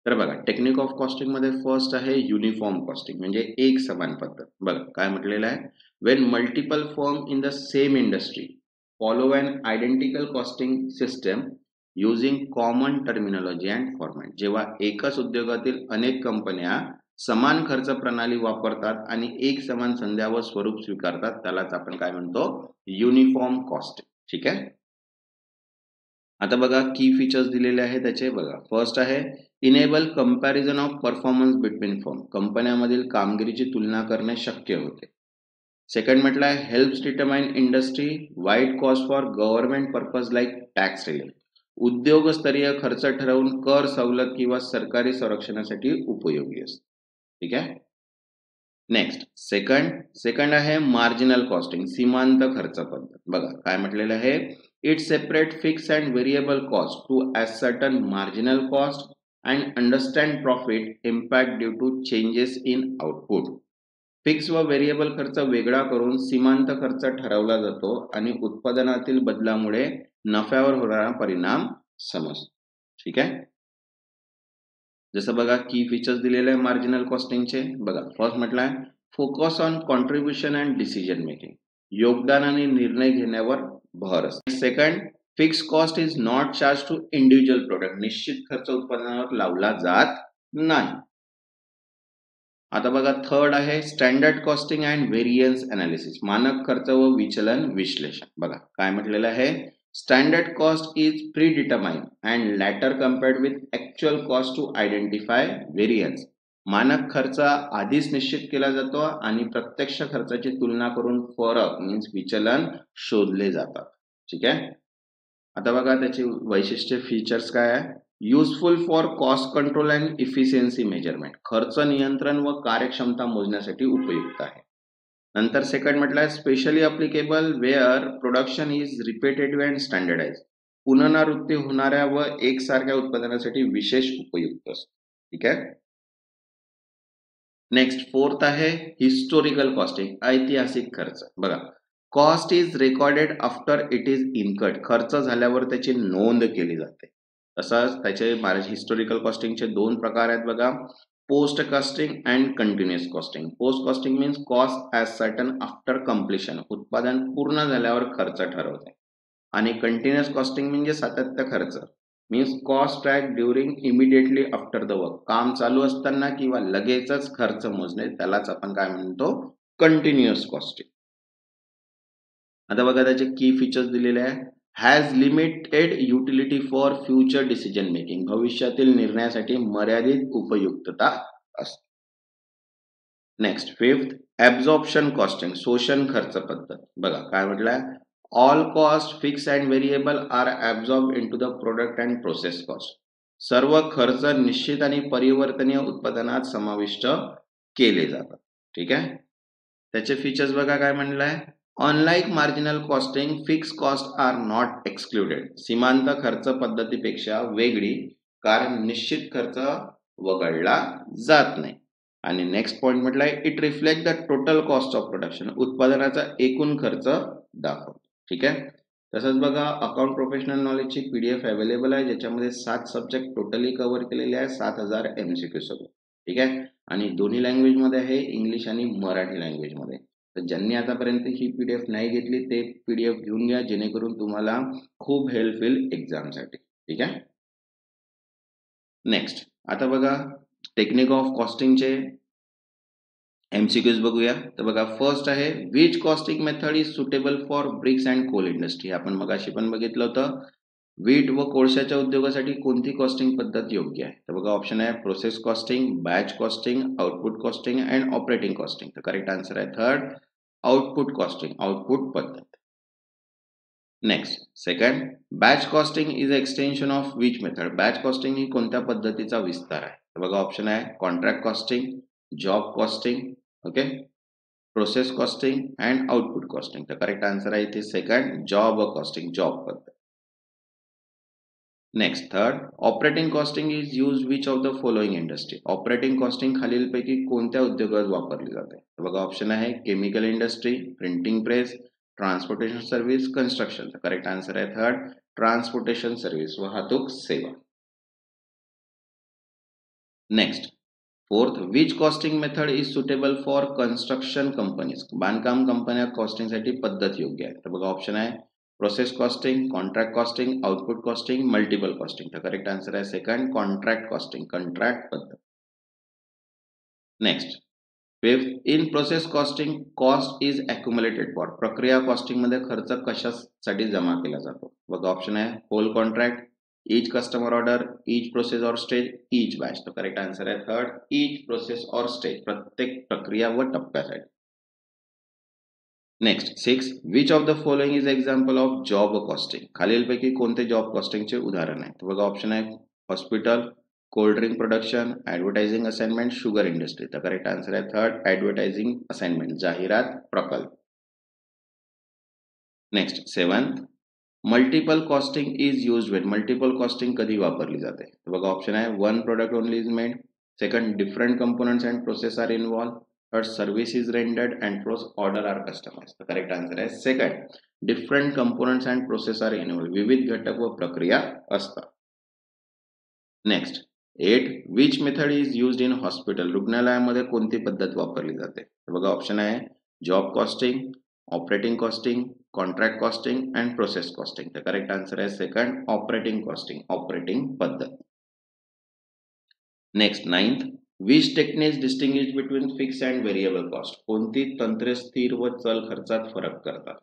तर बघा टेक्निक ऑफ कॉस्टिंग मध्ये फर्स्ट आहे युनिफॉर्म कॉस्टिंग, म्हणजे एक समान पद्धत. बघा काय म्हटलेलं आहे, when multiple firm in the same industry follow an identical costing system using common terminology and format. जेव्हा एकच उद्योगातील अनेक कंपन्या समान खर्च प्रणाली वापरतात आणि एक समान संज्ञा व स्वरूप स्वीकारतात त्यालाच आपण काय म्हणतो, युनिफॉर्म कॉस्टिंग. ठीक आहे. आता बघा की फीचर्स दिलेले आहे त्याचे. बघा फर्स्ट आहे enable comparison of performance between firm. कंपन्यांमधील कामगिरीची तुलना करणे शक्य होते. सेकंड म्हटलं आहे helps determine industry wide cost for government purpose like tax relief. उद्योगस्तरीय खर्च ठरवून कर सवलत किंवा सरकारी संरक्षणासाठी उपयोगी असते. ठीक आहे. नेक्स्ट सेकंड आहे मार्जिनल कॉस्टिंग, सीमांत खर्च पद्धत. बघा काय म्हटलेलं आहे, it separate fix and variable cost to certain marginal cost and understand profit impact due to changes in output. Fix व व्हेरिएबल खर्च वेगळा करून सीमांत खर्च ठरवला जातो आणि उत्पादनातील बदलामुळे नफ्यावर होणारा परिणाम समजतो. ठीक आहे. जसं बघा की फीचर्स दिलेले आहे मार्जिनल कॉस्टिंगचे. बघा फर्स्ट म्हटलं आहे focus on contribution and decision making, योगदान आणि निर्णय घेण्यावर भर असतो. Second, fix cost is not charge to individual product, निश्चित खर्च उत्पादनावर लावला जात नाही. आता बघा थर्ड आहे standard costing and variance analysis, मानक खर्च व विचलन विश्लेषण. बघा काय म्हटलेलं आहे, standard cost is predetermined and later compared with actual cost to identify variance. मानक खर्च आधीच निश्चित केला जातो आणि प्रत्यक्ष खर्चाची तुलना करून फरक मीन्स विचलन शोधले जातात. ठीक आहे. आता बघा त्याची वैशिष्ट्य फीचर्स काय आहे, useful for cost control and efficiency measurement, खर्च नियंत्रण व कार्यक्षमता मोजण्यासाठी उपयुक्त आहे. नंतर सेकंड म्हटलं specially applicable where production is repetitive and standardise, पुनरावृत्ती होणाऱ्या व एकसारख्या उत्पादनासाठी विशेष उपयुक्त असतो. ठीक आहे. नेक्स्ट फोर्थ आहे हिस्टोरिकल कॉस्टिंग, ऐतिहासिक खर्च. बघा cost is recorded after it is incurred, खर्च झाल्यावर त्याची नोंद केली जाते. तसंच त्याचे हिस्टोरिकल कॉस्टिंगचे दोन प्रकार आहेत बघा, post costing and continuous costing. Post costing means cost as certain after completion, उत्पादन पूर्ण झाल्यावर खर्च ठरवते. आणि कंटिन्युअस कॉस्टिंग म्हणजे सातत्य खर्च, means cost track during immediately after the work, काम चालू असताना किंवा लगेचच खर्च मोजणे, त्यालाच आपण काय म्हणतो, कंटिन्युअस कॉस्टिंग. आता बघा त्याचे की फीचर्स दिलेले आहे, has limited utility for future decision making, भविष्यातील निर्णयासाठी मर्यादित उपयुक्तता असते. नेक्स्ट फिफ्थ, ऍब्झॉर्प्शन कॉस्टिंग, शोषण खर्च पद्धत. बघा काय म्हटलंय, all cost fix and variable are absorb into the product and process cost, सर्व खर्च निश्चित आणि परिवर्तनीय उत्पादनात समाविष्ट केले जातात. ठीक आहे. त्याचे फीचर्स बघा काय म्हणलंय, unlike marginal costing fix cost are not excluded, सीमांत खर्च पद्धतीपेक्षा वेगळी, कारण निश्चित खर्च वगळला जात नाही. आणि नेक्स्ट पॉइंट म्हटलंय, it reflect the total cost of production, उत्पादनाचा एकूण खर्च दाखवतो. ठीक आहे. तसंच बघा अकाउंट प्रोफेशनल नॉलेजची पीडीएफ अवेलेबल आहे, ज्याच्यामध्ये 7 सब्जेक्ट टोटली कव्हर केलेले आहे, 7000 MCQ सोबत. ठीक आहे. आणि दोन्ही लँग्वेज मध्ये आहे, इंग्लिश आणि मराठी लँग्वेज मध्ये. तर ज्यांनी आतापर्यंत ही पीडीएफ नाही घेतली ते पीडीएफ घेऊन घ्या, जेणेकरून तुम्हाला खूप हेल्प होईल एक्झामसाठी. ठीक आहे. नेक्स्ट आता बघा टेक्निक ऑफ कॉस्टिंगचे MCQs बघूया. तर बघा फर्स्ट आहे, which costing method is suitable for bricks and coal industry, आपण मगाशी पण बघितलं होतं, वीट व कोळशाच्या उद्योगासाठी कोणती कॉस्टिंग पद्धत योग्य आहे. तर बघा ऑप्शन आहे process costing, batch costing, output costing and operating costing. तर करेक्ट आन्सर आहे थर्ड, आउटपुट कॉस्टिंग, आउटपुट पद्धत. Next second, batch costing is extension of which method, batch costing ही कोणत्या पद्धतीचा विस्तार आहे. तर बघा ऑप्शन आहे contract costing, job costing, okay, process costing and output costing. तर करेक्ट आन्सर आहे इथे सेकंड, जॉब कॉस्टिंग, जॉब पद्धत. Next third, operating costing is use which of the following industry, operating costing खालीलपैकी कोणत्या उद्योगात वापरली जाते. तर बघा ऑप्शन आहे chemical industry, printing press, transportation service, construction. तर करेक्ट आन्सर आहे थर्ड, ट्रान्सपोर्टेशन सर्व्हिस, वाहतूक सेवा. Next fourth, which costing method is suitable for construction companies, बांधकाम कंपन्या कॉस्टिंगसाठी पद्धत योग्य आहे. तर बघा ऑप्शन आहे process costing, contract costing, output costing, multiple costing. तर करेक्ट आन्सर आहे सेकंड, कॉन्ट्रॅक्ट कॉस्टिंग, कॉन्ट्रॅक्ट पद्धत. Next fifth, in process costing cost is accumulated for, प्रक्रिया कॉस्टिंग मध्ये खर्च कशासाठी जमा केला जातो. बघा ऑप्शन आहे whole contract, each customer order, each process or stage, each batch. तो करेक्ट आन्सर आहे third, each process or stage, प्रत्येक प्रक्रिया व टप्प्यासाठी. Next six, which of the following is example of job costing, खालीलपैकी कोणते जॉब कॉस्टिंगचे उदाहरण आहे. तर बघा ऑप्शन आहे hospital, cold drink production, advertising assignment, sugar industry. तर करेक्ट आन्सर आहे थर्ड, ऍडव्हर्टायझिंग असाइनमेंट, जाहिरात प्रकल्प. Next seventh, multiple costing is use when, multiple costing कधी वापरली जाते. तर बघा ऑप्शन आहे one product only is made, second different components and process are involve, third service is rendered and pros order are customise. तर correct answer आहे second, different components and process are involve, विविध घटक व प्रक्रिया असतात. Next 8. Which method is used in hospital, रुग्णालयामध्ये कोणती पद्धत वापरली जाते? तर बघा ऑप्शन आहे job costing, operating costing, contract costing and process costing. तर करेक्ट आन्सर आहे सेकंड, ऑपरेटिंग कॉस्टिंग, ऑपरेटिंग पद्धत. Next 9th, which techniques distinguish between fix and variable cost, कोणती तंत्रे स्थिर व चल खर्चात फरक करतात?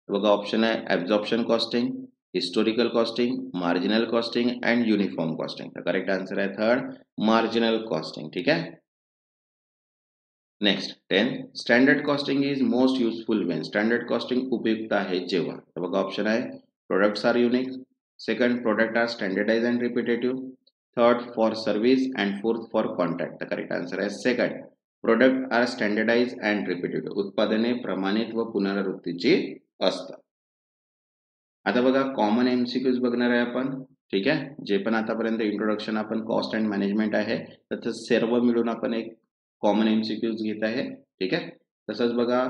बघा ऑप्शन आहे absorption costing, historical costing, marginal costing and uniform costing. तर करेक्ट आन्सर आहे थर्ड, मार्जिनल कॉस्टिंग. ठीक आहे. Next 10, standard costing is most useful when, standard costing उपयुक्त आहे जेव्हा? तर बघा ऑप्शन आहे products are unique, second product are standardise and repetitive, third for service and fourth for contract. तर करेक्ट आन्सर आहे second, product are standardise and repetitive, उत्पादने प्रमाणित व पुनरावृत्तीची असतात. आता बघा कॉमन एमसीक्यूज बघणार आहे आपण. ठीक आहे, जे पण आतापर्यंत इंट्रोडक्शन आपण कॉस्ट अँड मॅनेजमेंट आहे तर सर्व मिळून आपण एक कॉमन एमसीक्यूज घेत आहे. ठीक आहे, तसंच बघा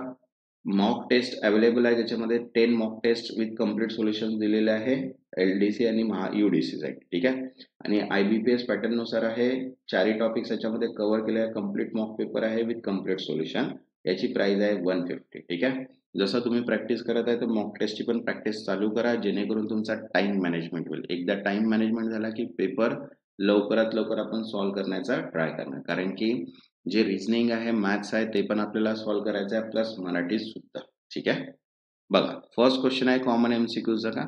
मॉक टेस्ट अवेलेबल आहे, ज्याच्यामध्ये 10 mock test with complete solution दिलेले आहे एलडीसी आणि यूडीसी साठी. ठीक आहे, आणि आयबीपीएस पॅटर्न नुसार आहे, चारही टॉपिक्स याच्यामध्ये कव्हर केले आहे. कम्प्लीट मॉक पेपर आहे विथ कम्प्लीट सोल्युशन, याची प्राइस आहे 150. ठीक आहे, जसं तुम्ही प्रॅक्टिस करत आहे तर मॉक टेस्टची पण प्रॅक्टिस चालू करा, जेणेकरून तुमचा टाइम मॅनेजमेंट होईल. एकदा टाइम मॅनेजमेंट झाला की पेपर लवकरात लवकर आपण सॉल्व्ह करण्याचा ट्राय करणार, कारण की जे रिझनिंग आहे, मॅथ्स आहे, ते पण आपल्याला सॉल्व्ह करायचं आहे, प्लस मराठी सुद्धा. ठीक आहे, बघा फर्स्ट क्वेश्चन आहे कॉमन एमसीक्यूचा का,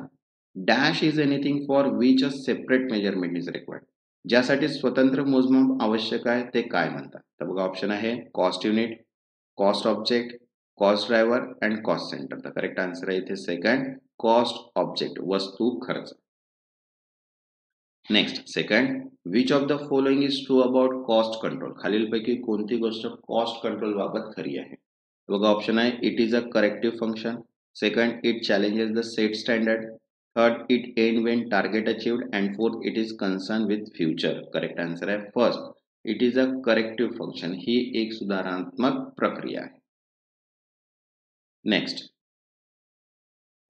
dash is anything for which a separate measurement is required, ज्यासाठी स्वतंत्र मोजमाप आवश्यक आहे ते काय म्हणतात? तर बघा ऑप्शन आहे cost unit, cost object, cost driver and cost centre. तर करेक्ट आन्सर आहे इथे सेकंड, कॉस्ट ऑब्जेक्ट, वस्तू खर्च. Next second, which of the following is true about cost control, खालीलपैकी कोणती गोष्ट कॉस्ट कंट्रोल बाबत खरी आहे? बघा ऑप्शन आहे it is a corrective function, second it challenges the set standard, third it end when target achieved and fourth it is concern with future. Correct answer आहे first, it is a corrective function, ही एक सुधारात्मक प्रक्रिया आहे. Next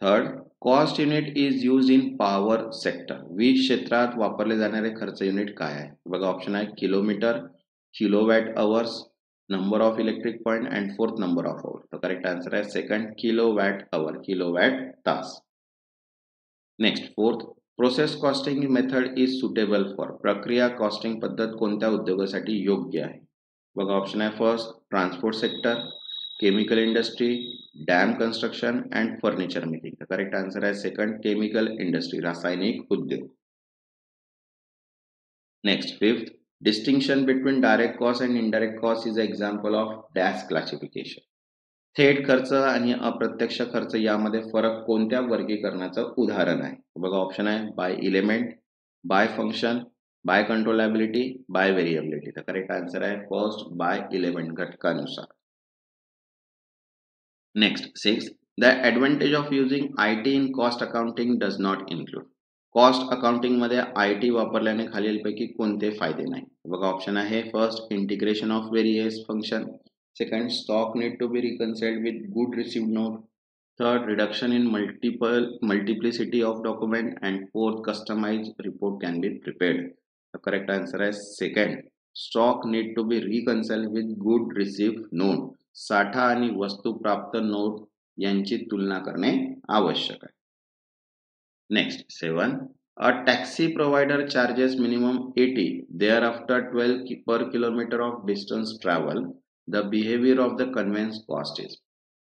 third, cost unit is use in power sector, वीज क्षेत्रात वापरले जाणारे खर्च युनिट काय आहे? बघा ऑप्शन आहे kilometre, kilowatt hours, number of electric point and fourth number of hour. तर करेक्ट आन्सर आहे सेकंड, किलोवॅट अवर, किलोवॅट तास. Next fourth, process costing method is suitable for, प्रक्रिया कॉस्टिंग पद्धत कोणत्या उद्योगासाठी योग्य आहे? बघा ऑप्शन आहे first transport sector, chemical industry, dam construction and furniture making. तर करेक्ट आन्सर आहे सेकंड, केमिकल इंडस्ट्री, रासायनिक उद्योग. Next fifth, distinction between direct cost and indirect cost is example of dash classification, थेट खर्च आणि अप्रत्यक्ष खर्च यामध्ये फरक कोणत्या वर्गीकरणाचं उदाहरण आहे? बघा ऑप्शन आहे by element, by function, by controllability, by variability. तर करेक्ट आन्सर आहे फर्स्ट, बाय इलेमेंट, घटकानुसार. Next six, the advantage of using IT in cost accounting does not include, cost accounting मध्ये आयटी वापरल्याने खालीलपैकी कोणते फायदे नाही? बघा ऑप्शन आहे first integration of various function, second stock need to be reconciled with good received note, third reduction in multiplicity of document and fourth customise report can be prepared. The correct answer आहे second, stock need to be reconciled with good received note, साठा आणि वस्तू प्राप्त note यांची तुलना करणे आवश्यक आहे. Next 7, a taxi provider charges minimum 80, thereafter 12 per kilometer of distance travel, the behavior of the conveyance cost is,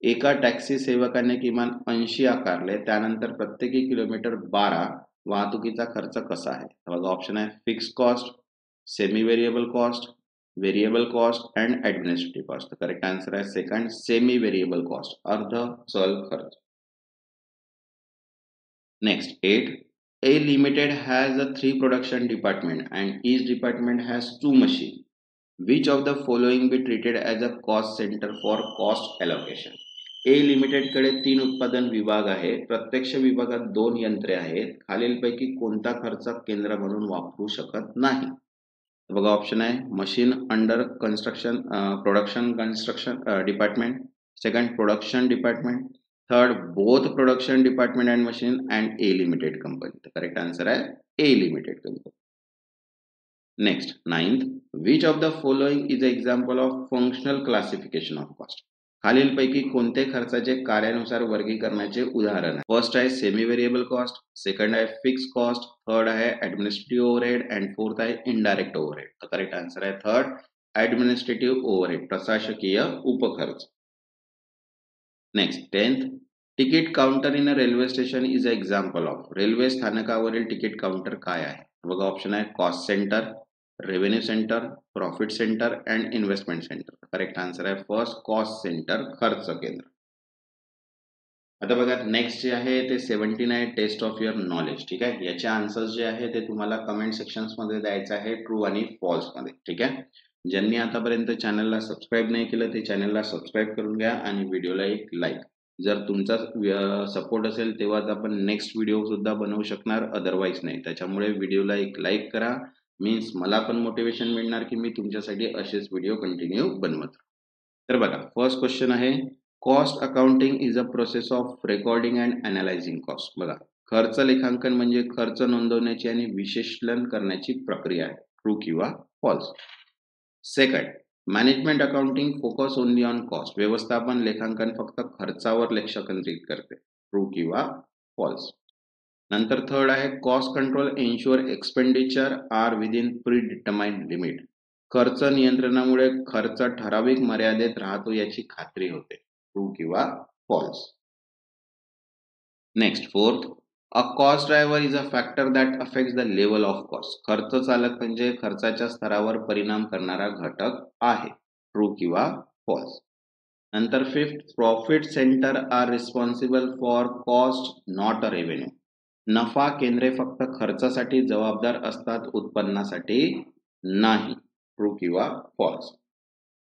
एका टॅक्सी सेवकाने किमान 80 आकारले, त्यानंतर प्रत्येकी किलोमीटर 12 वाहतुकीचा खर्च कसा आहे? बघा ऑप्शन आहे fix cost, semi variable cost, variable cost and administrative cost. Correct answer आहे सेकंड, सेमी व्हेरिएबल कॉस्ट, अर्ध चल खर्च. Next 8, A Limited has a 3 production department and each department has 2 machines. Which of the following be treated as a cost center for cost allocation? A Limited कडे 3 उत्पादन विभाग आहे, प्रत्यक्ष विभागात 2 यंत्रे आहेत, खालीलपैकी कोणता खर्च केंद्र म्हणून वापरू शकत नाही? बघा ऑप्शन आहे machine under construction, production construction department, second production department, third both production department and machine and a limited company. तर करेक्ट आन्सर आहे a limited company. Next 9th, which of the following is example of functional classification of cost. खालीलपैकी कोणते खर्चाचे कार्यानुसार वर्गीकरणाचे उदाहरण आहे. First आहे सेमी व्हेरिएबल कॉस्ट, सेकंड आहे फिक्स कॉस्ट, थर्ड आहे ऍडमिनिस्ट्रेटिव्ह ओव्हरहेड अँड फोर्थ आहे इनडायरेक्ट ओव्हरहेड. तर करेक्ट आन्सर आहे थर्ड, ऍडमिनिस्ट्रेटिव्ह ओव्हरहेड, प्रशासकीय उपखर्च. Next 10th, ticket counter in a railway station is a example of. Railway स्थानकावरील ticket counter काय आहे. बघा ऑप्शन आहे cost centre, revenue centre, profit centre and investment centre. Correct answer आहे first, cost centre, खर्च केंद्र. आता बघा नेक्स्ट जे आहे ते 17 आहे टेस्ट ऑफ युअर नॉलेज. ठीक आहे, याचे आन्सर्स जे आहे ते तुम्हाला कमेंट सेक्शन्स मध्ये द्यायचं आहे ट्रू आणि फॉल्स मध्ये. ठीक आहे, ज्यांनी आतापर्यंत चॅनलला सबस्क्राईब नाही केलं ते चॅनलला सबस्क्राईब करून घ्या आणि व्हिडिओला एक लाईक. जर तुमचा सपोर्ट असेल तेव्हाच आपण नेक्स्ट व्हिडिओ सुद्धा बनवू शकणार, अदरवाईज नाही. त्याच्यामुळे व्हिडिओला एक लाईक करा, मीन्स मला पण मोटिवेशन मिळणार की मी तुमच्यासाठी असेच व्हिडिओ कंटिन्यू बनवत. तर बघा फर्स्ट क्वेश्चन आहे, cost accounting is a process of recording and analysing cost. बघा खर्च लेखांकन म्हणजे खर्च नोंदवण्याची आणि विश्लेषण करण्याची प्रक्रिया आहे. ट्रू किंवा false. Second, management accounting focus only on cost. व्यवस्थापन लेखांकन फक्त खर्चावर लक्ष केंद्रित करते. ट्रू किंवा फॉल्स. नंतर थर्ड आहे, cost control ensure expenditure are within predetermined limit. खर्च नियंत्रणामुळे खर्च ठराविक मर्यादेत राहतो याची खात्री होते. ट्रू किंवा false. Next fourth, a cost driver is a factor that affects the level of cost. खर्च चालक म्हणजे खर्चाच्या स्तरावर परिणाम करणारा घटक आहे. ट्रू किंवा फॉल्स. नंतर fifth, profit centre are responsible for cost not a revenue. नफा केंद्रे फक्त खर्चासाठी जबाबदार असतात, उत्पन्नासाठी नाही. ट्रू किंवा false.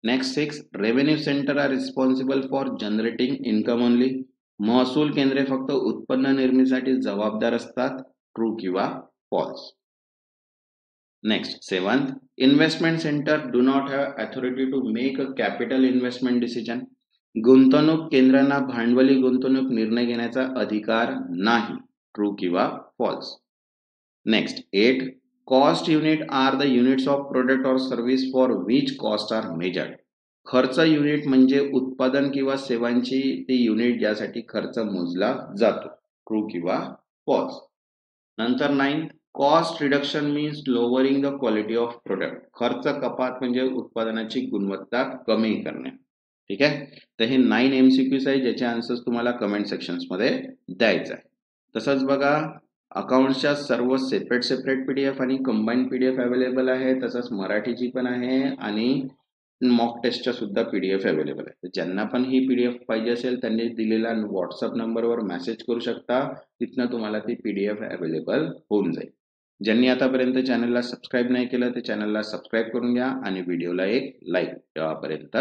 Next 6, revenue centre are responsible for generating income only. महसूल केंद्रे फक्त उत्पन्न निर्मितीसाठी जबाबदार असतात. ट्रू किंवा false. Next 7th, investment centre do not have authority to make a capital investment decision. गुंतवणूक केंद्रांना भांडवली गुंतवणूक निर्णय घेण्याचा अधिकार नाही. ट्रू किंवा false. Next 8, cost unit are the units of product or service for which cost are measured. खर्च युनिट म्हणजे उत्पादन किंवा सेवांची ती युनिट ज्यासाठी खर्च मोजला जातो. ट्रू किंवा फॉल्स. नंतर 9th, cost reduction means lowering the quality of product. खर्च कपात म्हणजे उत्पादनाची गुणवत्ता कमी करणे. ठीक आहे, तर हे 9 MCQs आहे ज्याचे आन्सर्स तुम्हाला कमेंट सेक्शन्स मध्ये द्यायचं आहे. तसंच बघा अकाउंट्सच्या सर्व सेपरेट PDF आणि कंबाईन PDF अवेलेबल आहे. तसंच मराठीची पण आहे आणि मॉक टेस्टच्या सुद्धा PDF अवेलेबल आहे. ज्यांना पण ही PDF पाहिजे असेल त्यांनी दिलेला व्हॉट्सअप नंबरवर मेसेज करू शकता, तिथनं तुम्हाला ती PDF अवेलेबल होऊन जाईल. ज्यांनी आतापर्यंत चॅनलला सबस्क्राईब नाही केलं ते चॅनलला सबस्क्राईब करून घ्या आणि व्हिडिओला एक लाईक. तेव्हापर्यंत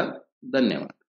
धन्यवाद.